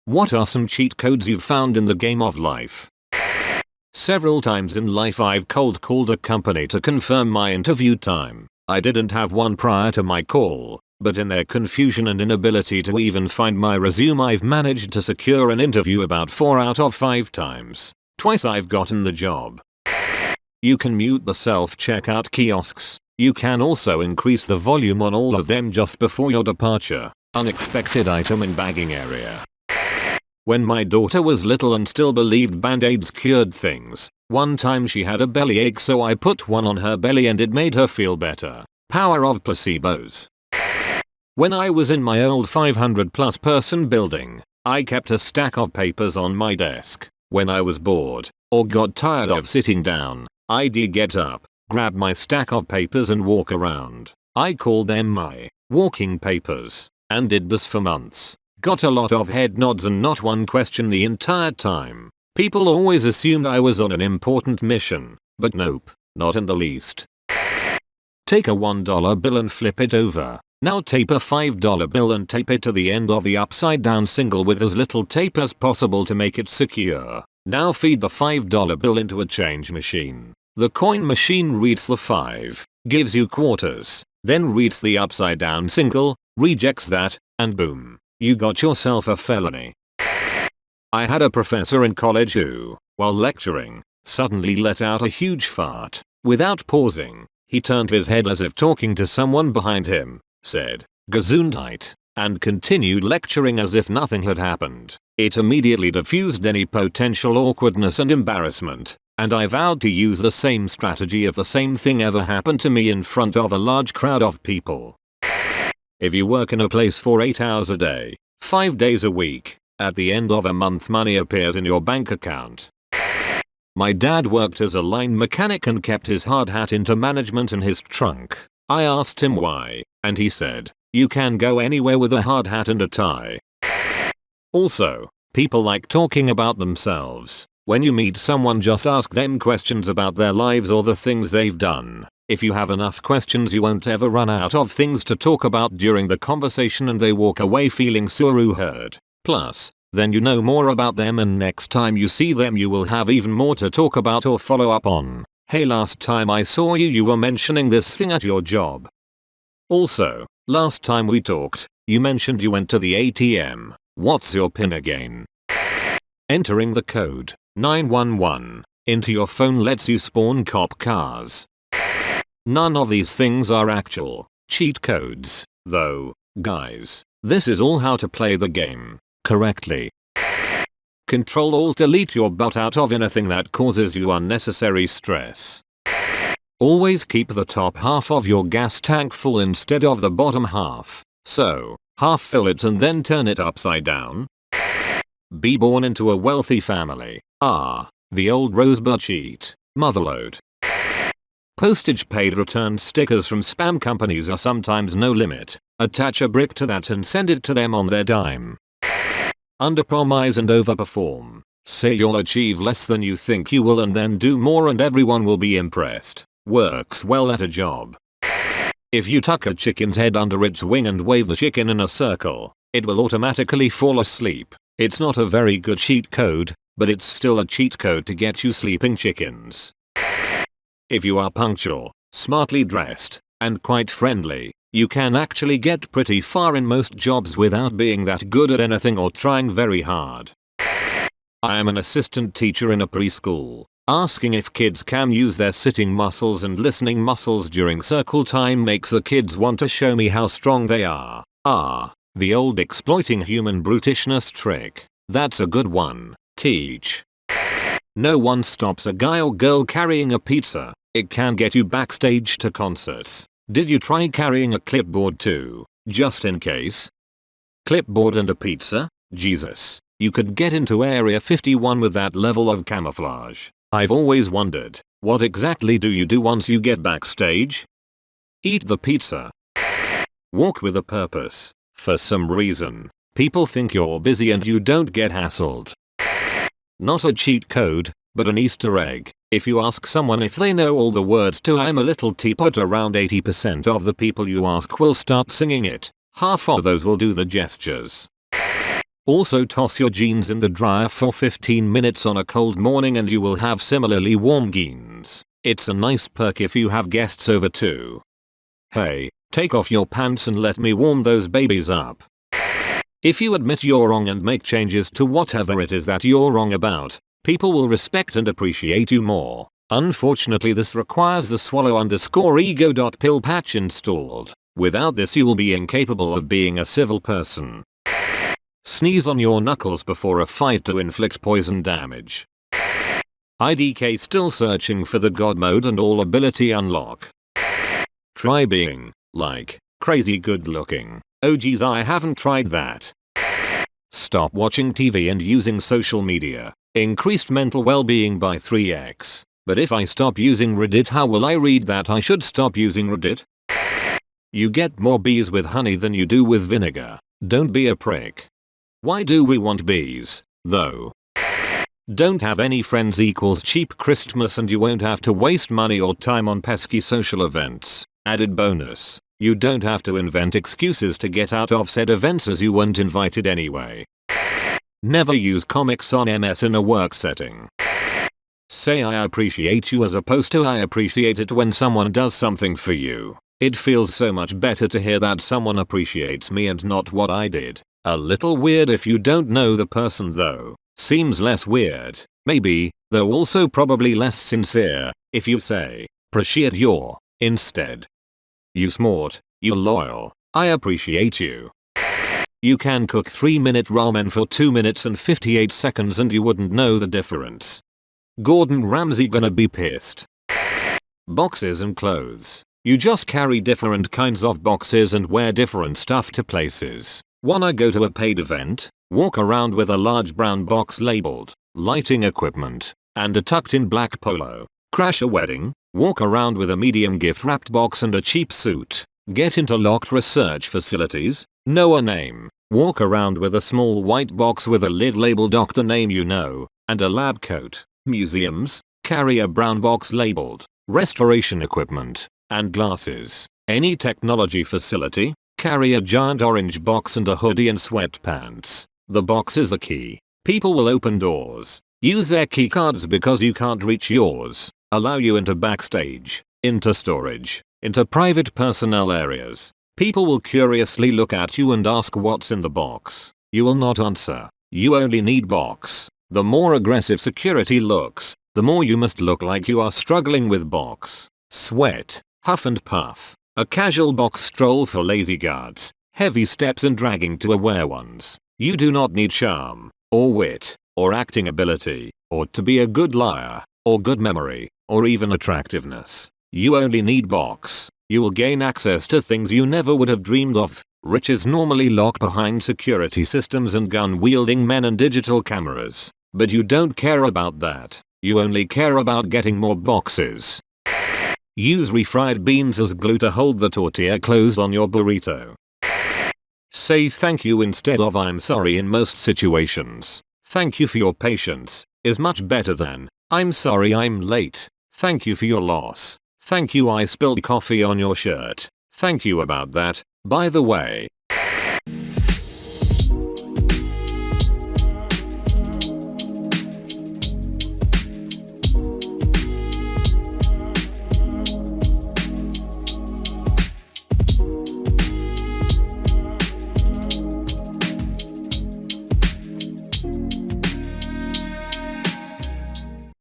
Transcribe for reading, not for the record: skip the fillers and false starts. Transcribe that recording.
What are some cheat codes you've found in the game of life? Several times in life I've cold called a company to confirm my interview time. I didn't have one prior to my call, but in their confusion and inability to even find my resume I've managed to secure an interview about 4 out of 5 times. Twice I've gotten the job. You can mute the self-checkout kiosks. You can also increase the volume on all of them just before your departure. Unexpected item in bagging area. When my daughter was little and still believed band-aids cured things, one time she had a bellyache so I put one on her belly and it made her feel better. Power of placebos. When I was in my old 500+ person building, I kept a stack of papers on my desk. When I was bored, or got tired of sitting down, I'd get up, grab my stack of papers and walk around. I called them my walking papers, and did this for months. Got a lot of head nods and not one question the entire time. People always assumed I was on an important mission, but nope, not in the least. Take a $1 bill and flip it over. Now tape a $5 bill and tape it to the end of the upside down single with as little tape as possible to make it secure. Now feed the $5 bill into a change machine. The coin machine reads the 5, gives you quarters, then reads the upside down single, rejects that, and boom. You got yourself a felony. I had a professor in college who, while lecturing, suddenly let out a huge fart. Without pausing, he turned his head as if talking to someone behind him, said, "Gesundheit," and continued lecturing as if nothing had happened. It immediately diffused any potential awkwardness and embarrassment, and I vowed to use the same strategy if the same thing ever happened to me in front of a large crowd of people. If you work in a place for 8 hours a day, 5 days a week, at the end of a month money appears in your bank account. My dad worked as a line mechanic and kept his hard hat into management in his trunk. I asked him why, and he said, "You can go anywhere with a hard hat and a tie." Also, people like talking about themselves. When you meet someone, just ask them questions about their lives or the things they've done. If you have enough questions you won't ever run out of things to talk about during the conversation and they walk away feeling suru heard. Plus, then you know more about them and next time you see them you will have even more to talk about or follow up on. "Hey, last time I saw you were mentioning this thing at your job." Also, last time we talked, you mentioned you went to the ATM. What's your PIN again? Entering the code 911 into your phone lets you spawn cop cars. None of these things are actual cheat codes, though, guys. This is all how to play the game correctly. Control-Alt-Delete your butt out of anything that causes you unnecessary stress. Always keep the top half of your gas tank full instead of the bottom half. So, half fill it and then turn it upside down. Be born into a wealthy family. The old rosebud cheat. Motherload. Postage paid return stickers from spam companies are sometimes no limit. Attach a brick to that and send it to them on their dime. Underpromise and overperform. Say you'll achieve less than you think you will and then do more and everyone will be impressed. Works well at a job. If you tuck a chicken's head under its wing and wave the chicken in a circle, it will automatically fall asleep. It's not a very good cheat code, but it's still a cheat code to get you sleeping chickens. If you are punctual, smartly dressed, and quite friendly, you can actually get pretty far in most jobs without being that good at anything or trying very hard. I am an assistant teacher in a preschool. Asking if kids can use their sitting muscles and listening muscles during circle time makes the kids want to show me how strong they are. The old exploiting human brutishness trick. That's a good one. Teach. No one stops a guy or girl carrying a pizza. It can get you backstage to concerts. Did you try carrying a clipboard too, just in case? Clipboard and a pizza? Jesus. You could get into Area 51 with that level of camouflage. I've always wondered, what exactly do you do once you get backstage? Eat the pizza. Walk with a purpose. For some reason, people think you're busy and you don't get hassled. Not a cheat code, but an Easter egg. If you ask someone if they know all the words to "I'm a Little Teapot," around 80% of the people you ask will start singing it. Half of those will do the gestures. Also toss your jeans in the dryer for 15 minutes on a cold morning and you will have similarly warm jeans. It's a nice perk if you have guests over too. Hey, take off your pants and let me warm those babies up. If you admit you're wrong and make changes to whatever it is that you're wrong about, people will respect and appreciate you more. Unfortunately, this requires the swallow_ego.pill patch installed. Without this you will be incapable of being a civil person. Sneeze on your knuckles before a fight to inflict poison damage. IDK still searching for the god mode and all ability unlock. Try being, like, crazy good looking. Oh geez, I haven't tried that. Stop watching TV and using social media. Increased mental well-being by 3x. But if I stop using Reddit, how will I read that I should stop using Reddit? You get more bees with honey than you do with vinegar. Don't be a prick. Why do we want bees, though? Don't have any friends equals cheap Christmas and you won't have to waste money or time on pesky social events. Added bonus. You don't have to invent excuses to get out of said events as you weren't invited anyway. Never use comics on MS in a work setting. Say I appreciate you as opposed to I appreciate it when someone does something for you. It feels so much better to hear that someone appreciates me and not what I did. A little weird if you don't know the person though. Seems less weird, maybe, though also probably less sincere, if you say, appreciate your, instead. You smart, you loyal, I appreciate you. You can cook 3-minute ramen for 2 minutes and 58 seconds and you wouldn't know the difference. Gordon Ramsay gonna be pissed. Boxes and clothes. You just carry different kinds of boxes and wear different stuff to places. Wanna go to a paid event? Walk around with a large brown box labeled lighting equipment and a tucked in black polo. Crash a wedding? Walk around with a medium gift wrapped box and a cheap suit. Get into locked research facilities? Know a name. Walk around with a small white box with a lid labeled doctor name you know and a lab coat. Museums? Carry a brown box labeled restoration equipment and glasses. Any technology facility? Carry a giant orange box and a hoodie and sweatpants. The box is the key. People will open doors. Use their key cards because you can't reach yours. Allow you into backstage, into storage, into private personnel areas. People will curiously look at you and ask what's in the box. You will not answer. You only need box. The more aggressive security looks, the more you must look like you are struggling with box. Sweat, huff and puff. A casual box stroll for lazy guards. Heavy steps and dragging to aware ones. You do not need charm, or wit, or acting ability, or to be a good liar, or good memory, or even attractiveness. You only need box. You will gain access to things you never would have dreamed of. Riches normally lock behind security systems and gun-wielding men and digital cameras. But you don't care about that. You only care about getting more boxes. Use refried beans as glue to hold the tortilla closed on your burrito. Say thank you instead of I'm sorry in most situations. Thank you for your patience is much better than I'm sorry I'm late. Thank you for your loss. Thank you I spilled coffee on your shirt. Thank you about that. By the way,